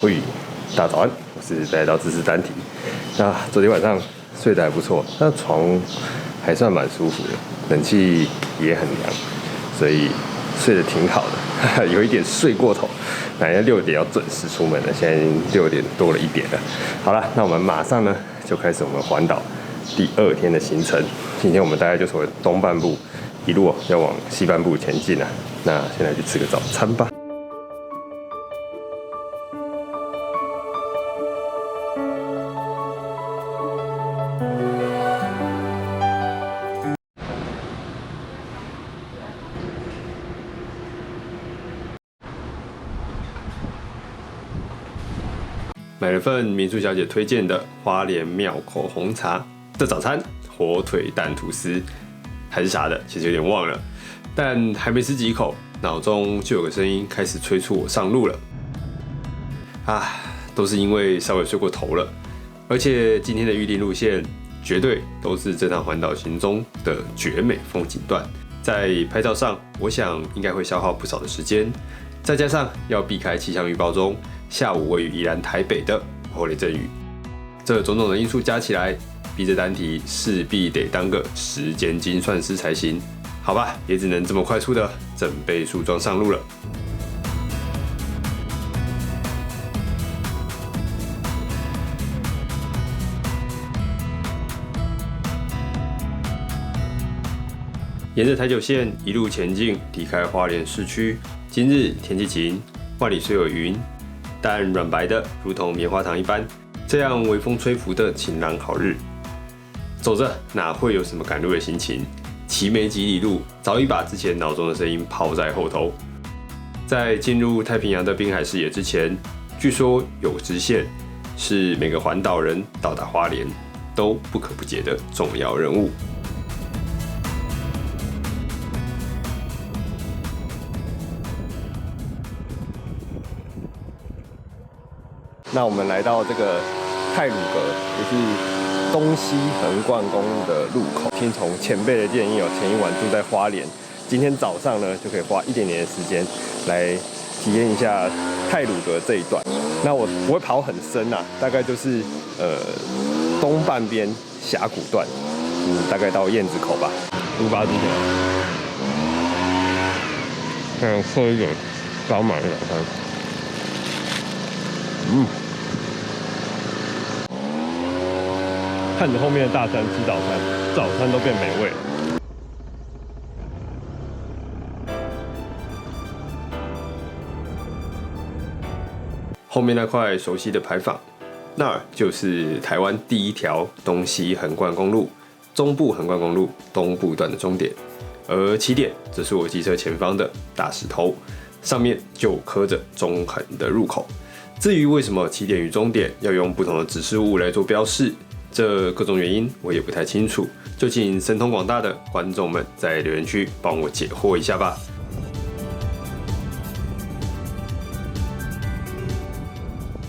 喂，大早安，我是北海道知识单体。那昨天晚上睡得还不错，那床还算蛮舒服的，冷气也很凉，所以睡得挺好的，有一点睡过头。那要6点要准时出门了，现在已经6点多了1点了。好了，那我们马上呢就开始我们环岛第2天的行程。今天我们大概就从东半部一路要往西半部前进了。那现在去吃个早餐吧。买了份民宿小姐推荐的花莲庙口红茶。这早餐火腿蛋吐司还是啥的，其实有点忘了，但还没吃几口，脑中就有个声音开始催促我上路了。都是因为稍微睡过头了，而且今天的预定路线绝对都是这趟环岛行中的绝美风景段，在拍照上，我想应该会消耗不少的时间，再加上要避开气象预报中下午位于宜兰台北的后雷阵雨，这种种的因素加起来，逼着单体势必得当个时间精算师才行。好吧，也只能这么快速的整备梳妆上路了。沿着台九线一路前进，离开花莲市区。今日天气晴，万里虽有云，但软白的如同棉花糖一般。这样微风吹拂的晴朗好日，走着哪会有什么赶路的心情？骑没几里路，早已把之前脑中的声音抛在后头。在进入太平洋的滨海视野之前，据说有支线是每个环岛人到达花莲都不可不解的重要任务。那我们来到这个太鲁阁，也是东西横贯公路的入口。听从前辈的建议前一晚住在花莲，今天早上呢就可以花一点点的时间来体验一下太鲁阁这一段。那我不会跑很深大概就是东半边峡谷段，大概到燕子口吧，出发之前，看喝一点刚买的早餐。看着后面的大山吃早餐，早餐都变美味了。后面那块熟悉的牌坊，那儿就是台湾第1条东西横贯公路——中部横贯公路东部段的终点，而起点则是我机车前方的大石头，上面就刻着中横的入口。至于为什么起点与终点要用不同的指示物来做标示，这各种原因我也不太清楚，就请神通广大的观众们在留言区帮我解惑一下吧。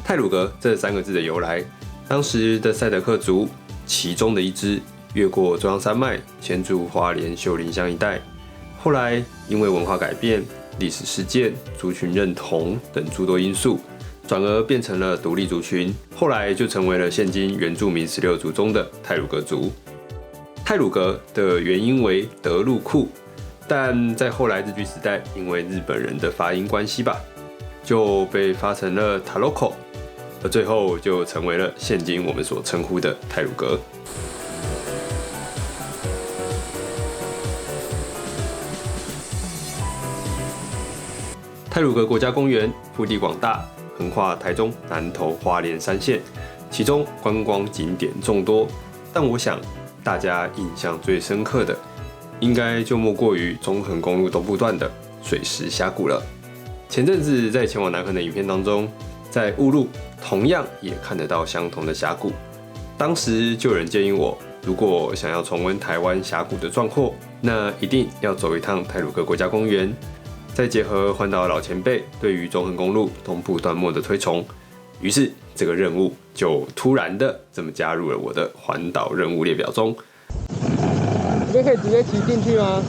太鲁阁这3个字的由来，当时的赛德克族其中的一支越过中央山脉，迁驻花莲秀林乡一带，后来因为文化改变、历史事件、族群认同等诸多因素，转而变成了独立族群，后来就成为了现今原住民16族中的太鲁阁族。太鲁阁的原因为德禄库，但在后来日据时代，因为日本人的发音关系吧，就被发成了 Taroko， 而最后就成为了现今我们所称呼的太鲁阁。太鲁阁国家公园腹地广大，横跨台中、南投、花莲3县，其中观光景点众多。但我想大家印象最深刻的，应该就莫过于中横公路东部段的水石峡谷了。前阵子在前往南横的影片当中，在雾路同样也看得到相同的峡谷。当时就有人建议我，如果想要重温台湾峡谷的壮阔，那一定要走一趟太鲁阁国家公园。再结合环岛老前辈对于中横公路东部段末的推崇，于是这个任务就突然的这么加入了我的环岛任务列表中。这边可以直接骑进去吗？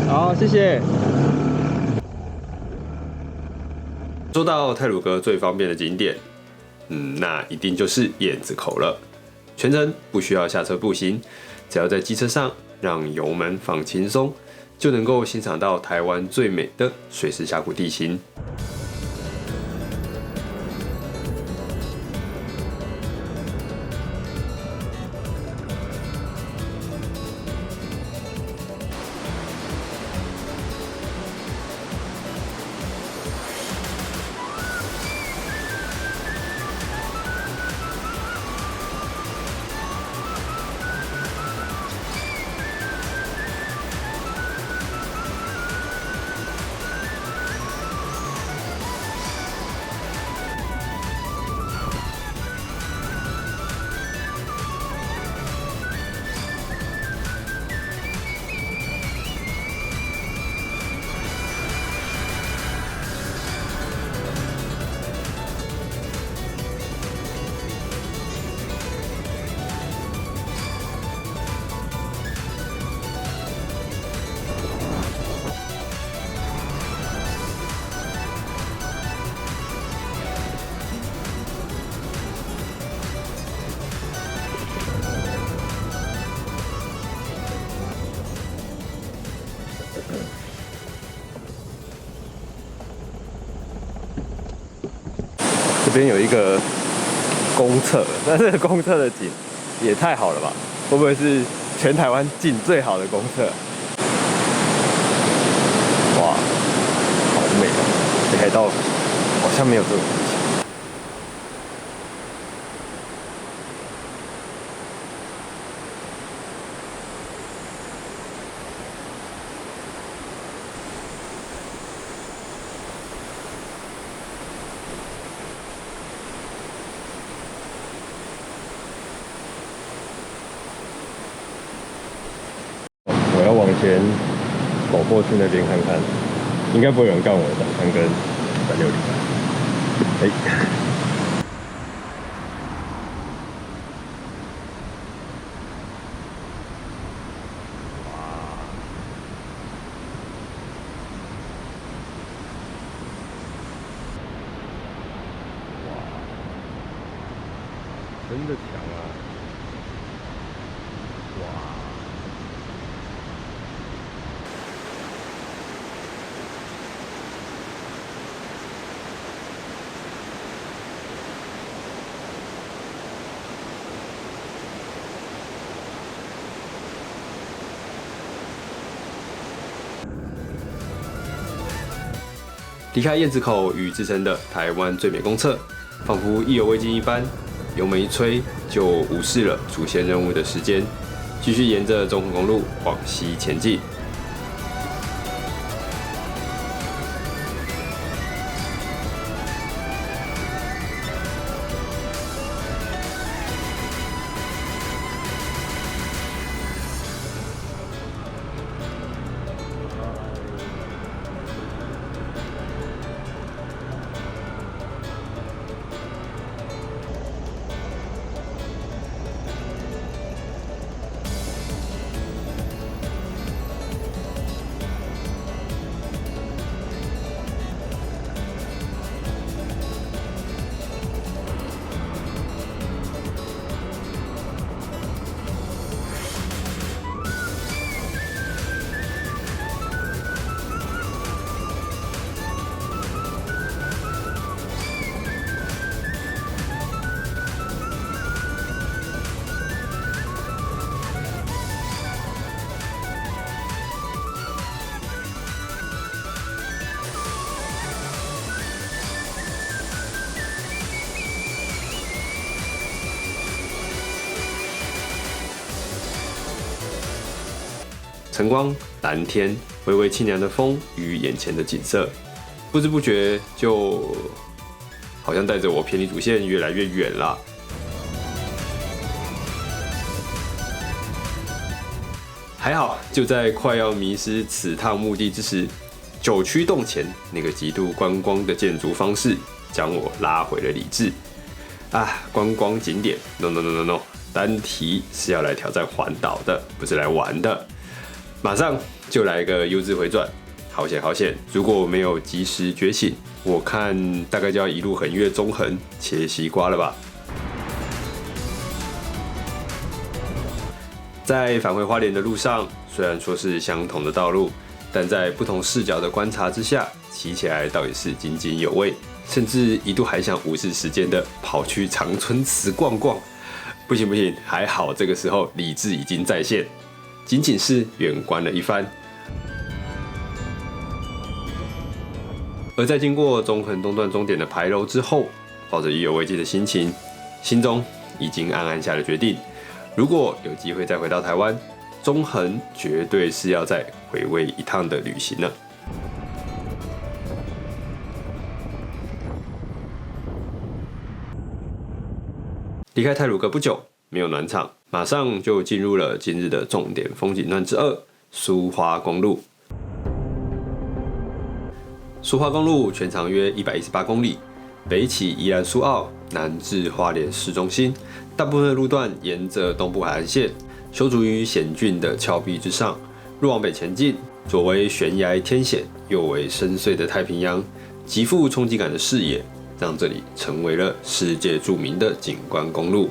好，谢谢。说到太鲁阁最方便的景点，那一定就是燕子口了。全程不需要下车步行，只要在机车上让油门放轻松，就能够欣赏到台湾最美的水势峡谷地形。这边有一个公厕，那这个公厕的景也太好了吧？会不会是全台湾景最好的公厕？哇，好美哦！北海道好像没有这种事情。我要往前走过去那边看看，应该不会有人干我的早餐跟360吧？真的强啊！哇！离开燕子口与自称的台湾最美公厕，仿佛意犹未尽一般。油门一吹，就无视了主线任务的时间，继续沿着中横公路往西前进。晨光、蓝天、微微清凉的风与眼前的景色，不知不觉就好像带着我偏离主线越来越远了。还好，就在快要迷失此趟目的之时，九曲洞前那个极度观光的建筑方式，将我拉回了理智。观光景点 ，no， 单题是要来挑战环岛的，不是来玩的。马上就来个 U 字回转，好险好险！如果没有及时觉醒，我看大概就要一路横越中横切西瓜了吧。在返回花莲的路上，虽然说是相同的道路，但在不同视角的观察之下，骑起来倒也是津津有味，甚至一度还想无视时间的跑去长春祠逛逛。不行不行，还好这个时候理智已经在线，仅仅是远观了一番。而在经过中横东段终点的牌楼之后，抱着意犹未尽的心情，心中已经暗暗下了决定：如果有机会再回到台湾，中横绝对是要再回味一趟的旅行了。离开太鲁阁不久，没有暖场，马上就进入了今日的重点风景段之2——苏花公路。苏花公路全长约118公里，北起宜兰苏澳，南至花莲市中心，大部分的路段沿着东部海岸线，修筑于险峻的峭壁之上。路往北前进，左为悬崖天险，右为深邃的太平洋，极富冲击感的视野，让这里成为了世界著名的景观公路。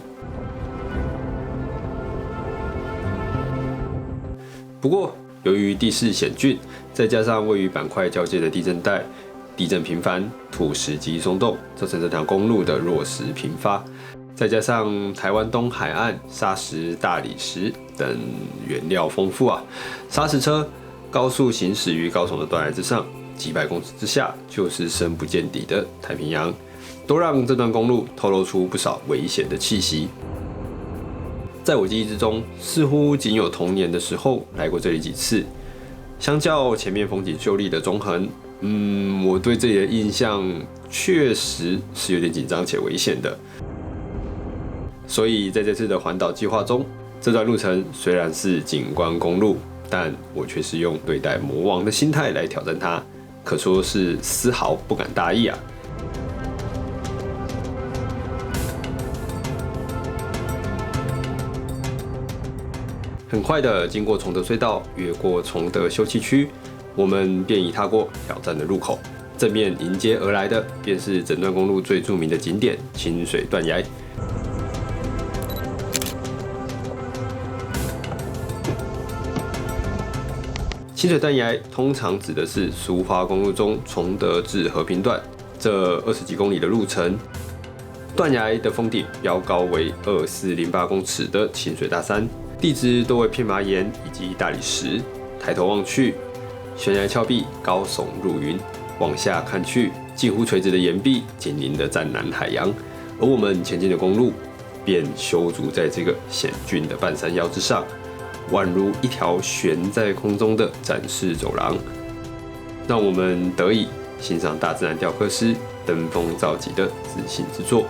不过，由于地势险峻，再加上位于板块交界的地震带，地震频繁，土石极易松动，造成这条公路的落石频发。再加上台湾东海岸砂石、大理石等原料丰富啊，砂石车高速行驶于高耸的断崖之上，几百公尺之下就是深不见底的太平洋，都让这段公路透露出不少危险的气息。在我记忆之中，似乎仅有童年的时候来过这里几次。相较前面风景秀丽的中横，我对这里的印象确实是有点紧张且危险的。所以在这次的环岛计划中，这段路程虽然是景观公路，但我却是用对待魔王的心态来挑战它，可说是丝毫不敢大意啊。很快的经过崇德隧道，越过崇德休憩区，我们便已踏过挑战的入口。正面迎接而来的，便是整段公路最著名的景点——清水断崖。清水断崖通常指的是苏花公路中崇德至和平段这20几公里的路程。断崖的峰顶标高为2408公尺的清水大山，地质多为片麻岩以及大理石。抬头望去，悬崖峭壁高耸入云，往下看去，近乎垂直的岩壁紧邻的湛蓝海洋，而我们前进的公路便修筑在这个险峻的半山腰之上。宛如一条悬在空中的展示走廊，让我们得以欣赏大自然雕刻师登峰造极的自信之作。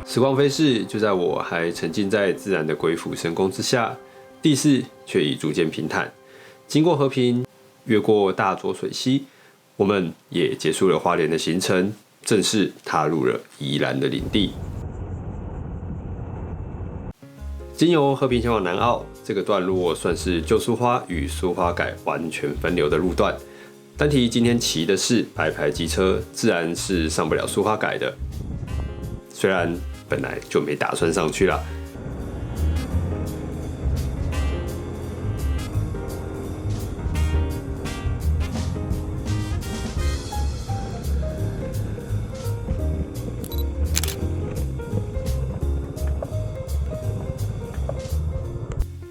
时光飞逝，就在我还沉浸在自然的鬼斧神工之下，地势却已逐渐平坦。经过和平，越过大浊水溪，我们也结束了花莲的行程，正式踏入了宜兰的领地。经由和平前往南澳，这个段落算是旧苏花与苏花改完全分流的路段。单提今天骑的是白牌机车，自然是上不了苏花改的。虽然本来就没打算上去啦。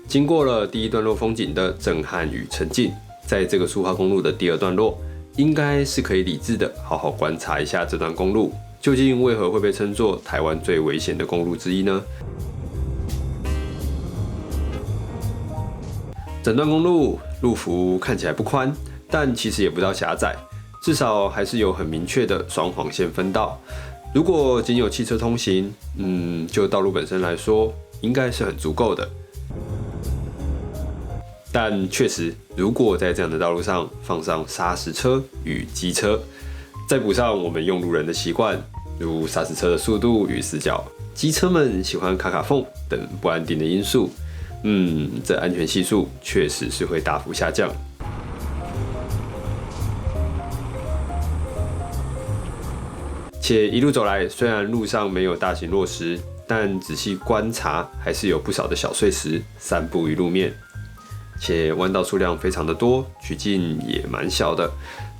经过了第一段落风景的震撼与沉浸，在这个苏花公路的第2段落，应该是可以理智的好好观察一下这段公路究竟为何会被称作台湾最危险的公路之一呢？整段公路路幅看起来不宽，但其实也不到狭窄，至少还是有很明确的双黄线分道。如果仅有汽车通行，就道路本身来说，应该是很足够的。但确实，如果在这样的道路上放上砂石车与机车，再补上我们用路人的习惯，如砂石车的速度与死角，机车们喜欢卡缝等不安定的因素，这安全系数确实是会大幅下降。且一路走来，虽然路上没有大型落石，但仔细观察，还是有不少的小碎石散布于路面。且弯道数量非常的多，曲径也蛮小的。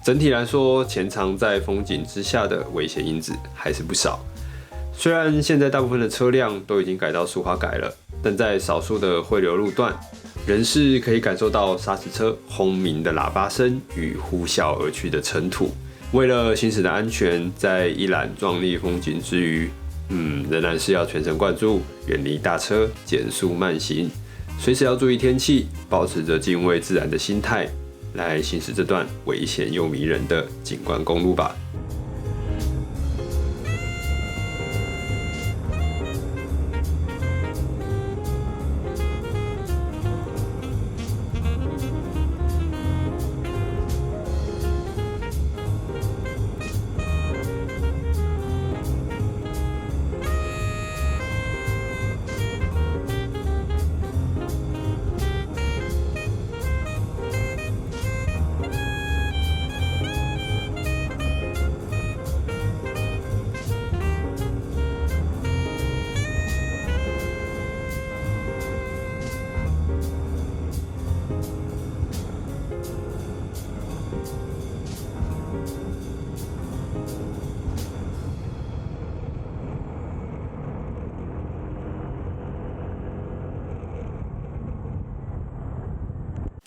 整体来说，潜藏在风景之下的危险因子还是不少。虽然现在大部分的车辆都已经改到苏花改了，但在少数的汇流路段，仍是可以感受到砂石车轰鸣的喇叭声与呼啸而去的尘土。为了行驶的安全，在一览壮丽风景之余，仍然是要全神贯注，远离大车，减速慢行。随时要注意天气，保持着敬畏自然的心态，来行驶这段危险又迷人的景观公路吧。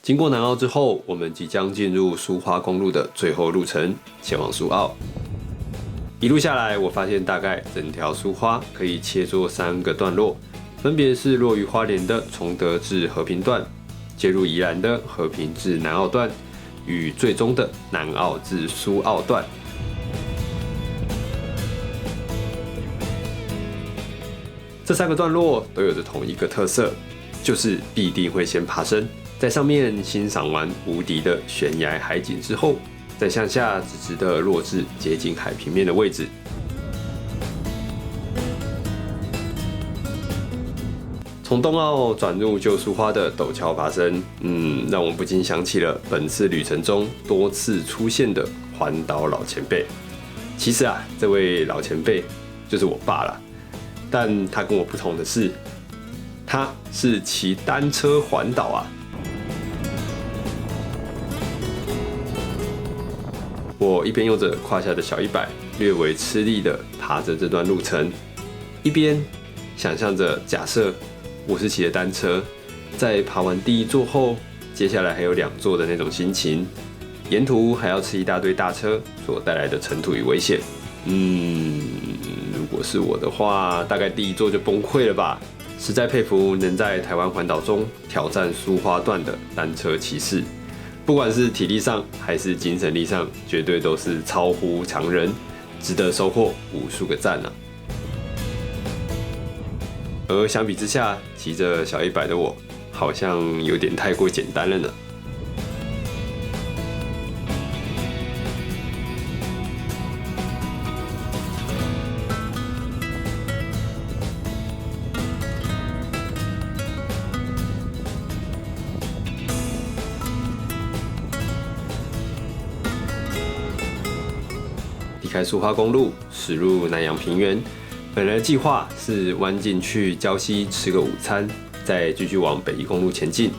经过南澳之后，我们即将进入苏花公路的最后路程，前往苏澳。一路下来，我发现大概整条苏花可以切作3个段落，分别是落于花莲的崇德至和平段，接入宜兰的和平至南澳段，与最终的南澳至苏澳段。这3个段落都有着同一个特色，就是必定会先爬升。在上面欣赏完无敌的悬崖海景之后，再向下直直的落至接近海平面的位置。从东澳转入旧苏花的陡峭爬升，让我不禁想起了本次旅程中多次出现的环岛老前辈。其实啊，这位老前辈就是我爸啦，但他跟我不同的是，他是骑单车环岛啊。我一边用着胯下的小100，略微吃力地爬着这段路程，一边想象着假设我是骑着单车，在爬完第1座后，接下来还有2座的那种心情，沿途还要吃一大堆大车所带来的尘土与危险。如果是我的话，大概第1座就崩溃了吧。实在佩服能在台湾环岛中挑战苏花段的单车骑士。不管是体力上还是精神力上，绝对都是超乎常人，值得收获无数个赞啊！而相比之下，骑着小100的我，好像有点太过简单了呢。离开苏花公路，驶入南洋平原。本来的计划是弯进去礁溪吃个午餐，再继续往北宜公路前进。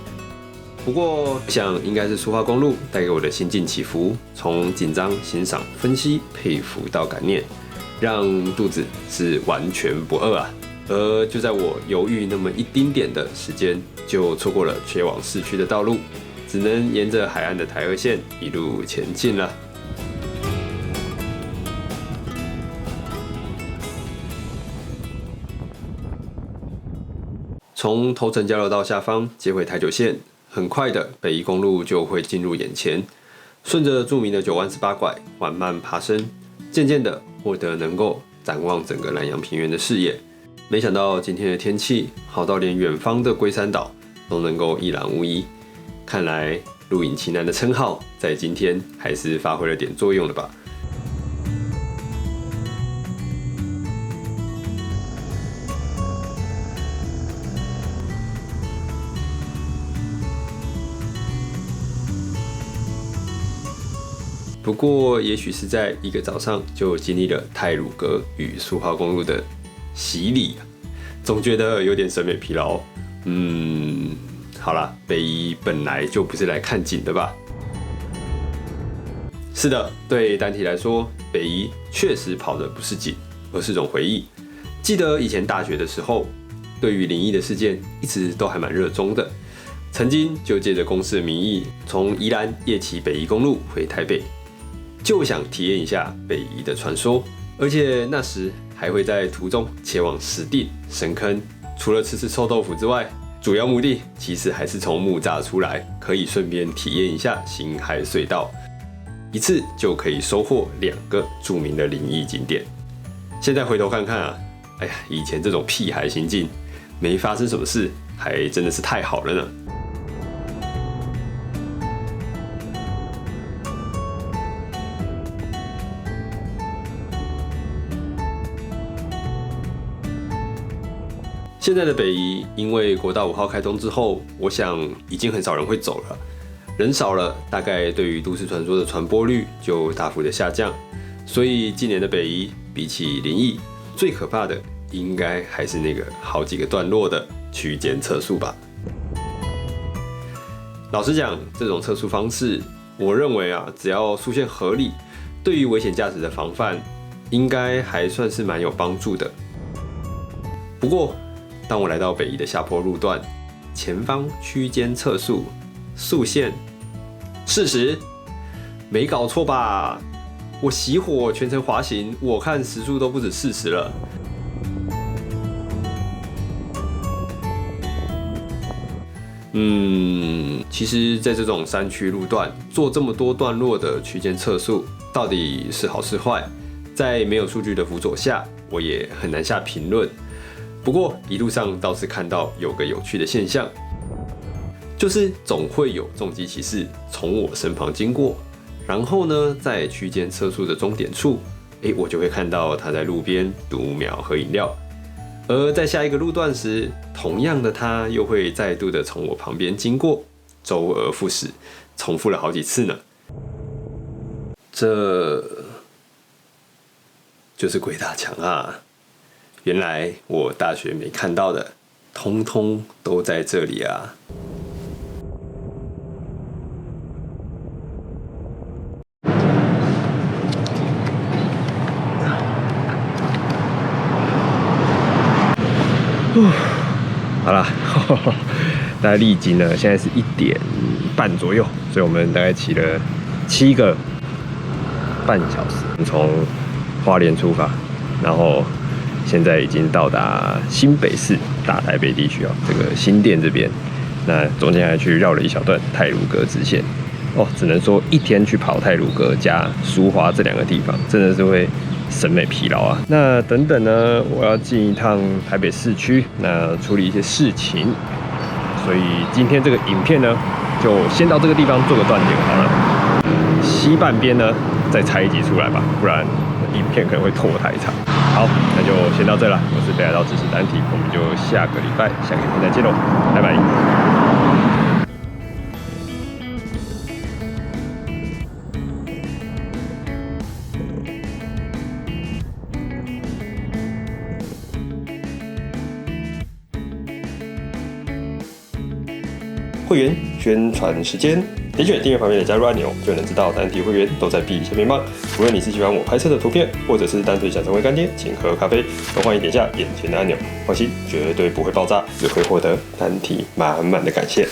不过，想应该是苏花公路带给我的心境起伏，从紧张、欣赏、分析、佩服到感念，让肚子是完全不饿啊。而就在我犹豫那么一丁点的时间，就错过了切往市区的道路。只能沿着海岸的台二线一路前进了。从头城交流道下方接回台九线，很快的北宜公路就会进入眼前。顺着著名的9弯18拐缓慢爬升，渐渐的获得能够展望整个南洋平原的视野。没想到今天的天气好到连远方的龟山岛都能够一览无遗。看来露营奇男的称号在今天还是发挥了点作用了吧。不过，也许是在一个早上就经历了太鲁阁与苏花公路的洗礼，总觉得有点审美疲劳。好啦，北宜本来就不是来看景的吧？是的，对单体来说，北宜确实跑的不是景，而是种回忆。记得以前大学的时候，对于灵异的事件一直都还蛮热衷的，曾经就借着公司的名义，从宜兰夜骑北宜公路回台北。就想体验一下北宜的传说，而且那时还会在途中前往石碇、神坑。除了吃臭豆腐之外，主要目的其实还是从木栅出来，可以顺便体验一下辛亥隧道，一次就可以收获2个著名的灵异景点。现在回头看看啊，哎呀，以前这种屁孩行径，没发生什么事，还真的是太好了呢。现在的北宜，因为国道5号开通之后，我想已经很少人会走了，人少了，大概对于都市传说的传播率就大幅的下降。所以今年的北宜，比起灵异，最可怕的应该还是那个好几个段落的区间测速吧。老实讲，这种测速方式，我认为啊，只要速限合理，对于危险驾驶的防范，应该还算是蛮有帮助的。不过，当我来到北宜的下坡路段，前方区间测速，速限40，没搞错吧？我熄火全程滑行，我看时速都不止40了。其实，在这种山区路段做这么多段落的区间测速，到底是好是坏，在没有数据的辅佐下，我也很难下评论。不过一路上倒是看到有个有趣的现象，就是总会有重机骑士从我身旁经过，然后呢，在区间测速的终点处，我就会看到他在路边读秒喝饮料。而在下一个路段时，同样的他又会再度的从我旁边经过，周而复始，重复了好几次呢。这就是鬼打墙啊！原来我大学没看到的，通通都在这里啊！好啦，大概历经了，现在是1点半左右，所以我们大概骑了7个半小时，从花莲出发，然后现在已经到达新北市大台北地区哦，这个新店这边。那中间还去绕了一小段太鲁阁支线哦，只能说一天去跑太鲁阁加苏花这2个地方，真的是会审美疲劳啊。那等等呢，我要进一趟台北市区，那处理一些事情，所以今天这个影片呢，就先到这个地方做个断点好了。西半边呢，再拆一集出来吧，不然影片可能会拖太长。好，那就先到这了。我是北海道知识单体，我们就下个礼拜下个影片再见喽，拜拜。会员宣传时间，点选订阅旁边的加入按钮，就能知道单体会员都在 B 下面棒。无论你是喜欢我拍摄的图片，或者是单纯想成为干爹，请喝咖啡，都欢迎点下眼前的按钮。放心，绝对不会爆炸，只会获得单体满满的感谢。